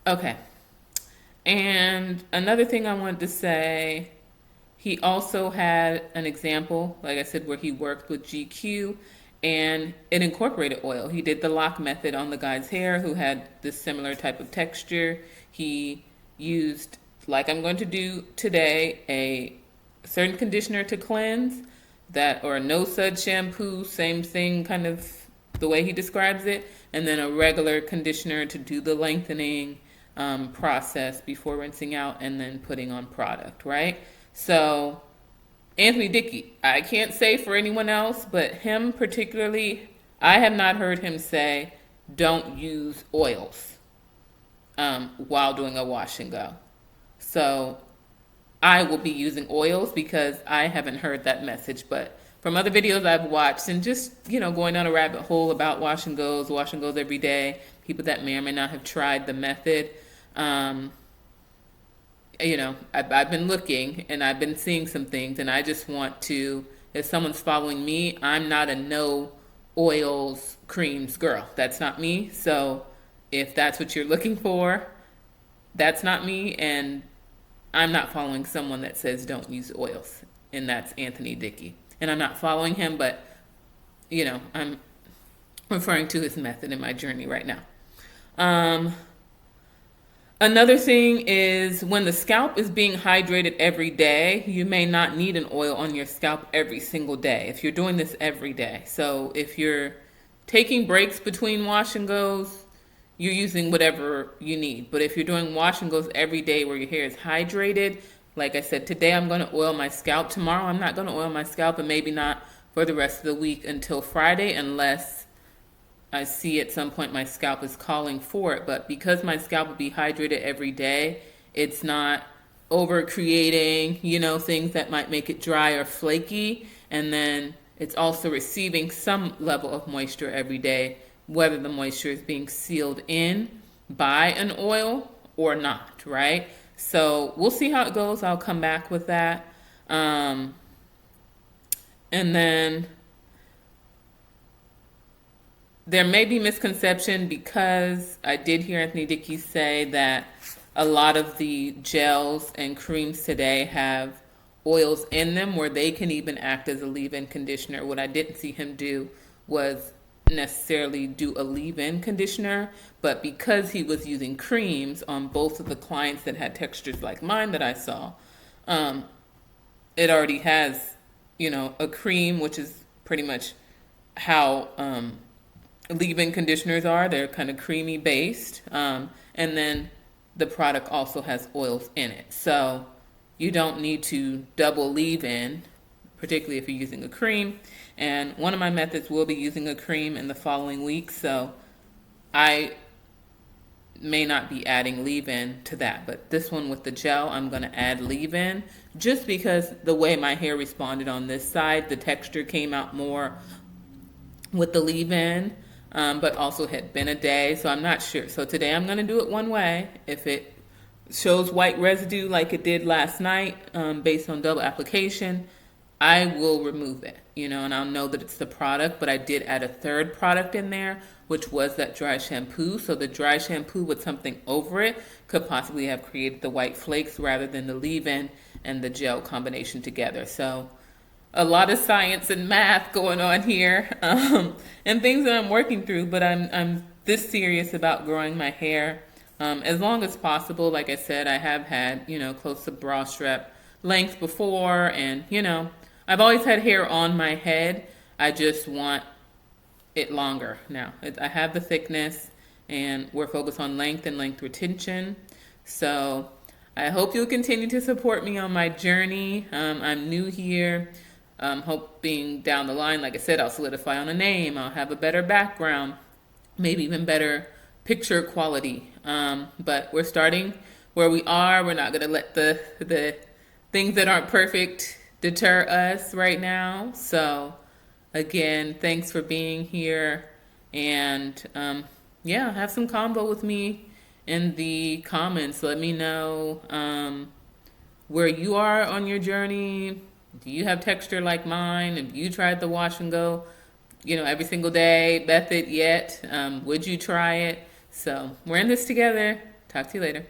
Okay. And another thing I wanted to say, he also had an example, like I said, where he worked with GQ and it incorporated oil. He did the lock method on the guy's hair who had this similar type of texture. He used, like I'm going to do today, a certain conditioner to cleanse, that or a no suds shampoo, same thing, kind of the way he describes it, and then a regular conditioner to do the lengthening process before rinsing out and then putting on product, right? So Anthony Dickey, I can't say for anyone else, but him particularly, I have not heard him say don't use oils while doing a wash and go. So I will be using oils because I haven't heard that message. But from other videos I've watched and just, going down a rabbit hole about wash and goes every day, people that may or may not have tried the method, um, I've been looking and I've been seeing some things, and I just want to, if someone's following me, I'm not a no oils, creams girl. That's not me. So if that's what you're looking for, that's not me. And I'm not following someone that says don't use oils, and that's Anthony Dickey. And I'm not following him, but I'm referring to his method in my journey right now. Um, Another thing is when the scalp is being hydrated every day, you may not need an oil on your scalp every single day if you're doing this every day. So if you're taking breaks between wash and goes, you're using whatever you need. But if you're doing wash and goes every day where your hair is hydrated, like I said, today I'm going to oil my scalp. Tomorrow I'm not going to oil my scalp, and maybe not for the rest of the week until Friday, unless I see at some point my scalp is calling for it. But because my scalp will be hydrated every day, it's not over creating, things that might make it dry or flaky. And then it's also receiving some level of moisture every day, whether the moisture is being sealed in by an oil or not, right? So we'll see how it goes. I'll come back with that. And then there may be misconception because I did hear Anthony Dickey say that a lot of the gels and creams today have oils in them where they can even act as a leave-in conditioner. What I didn't see him do was necessarily do a leave-in conditioner, but because he was using creams on both of the clients that had textures like mine that I saw, um, it already has, a cream, which is pretty much how leave-in conditioners are. They're kind of creamy based. And then the product also has oils in it. So you don't need to double leave-in, particularly if you're using a cream. And one of my methods will be using a cream in the following week. So I may not be adding leave-in to that. But this one with the gel, I'm going to add leave-in just because the way my hair responded on this side, the texture came out more with the leave-in. But also had been a day, so I'm not sure. So today I'm going to do it one way. If it shows white residue like it did last night, based on double application, I will remove it, and I'll know that it's the product. But I did add a third product in there, which was that dry shampoo. So the dry shampoo with something over it could possibly have created the white flakes rather than the leave-in and the gel combination together. So a lot of science and math going on here, and things that I'm working through, but I'm this serious about growing my hair as long as possible. Like I said, I have had, close to bra strap length before, and, I've always had hair on my head. I just want it longer now. I have the thickness, and we're focused on length and length retention. So I hope you'll continue to support me on my journey. I'm new here. Hoping down the line, like I said, I'll solidify on a name. I'll have a better background, maybe even better picture quality. But we're starting where we are. We're not going to let the things that aren't perfect deter us right now. So again, thanks for being here. And have some convo with me in the comments. Let me know where you are on your journey. Do you have texture like mine? Have you tried the wash and go, every single day method yet? Would you try it? So we're in this together. Talk to you later.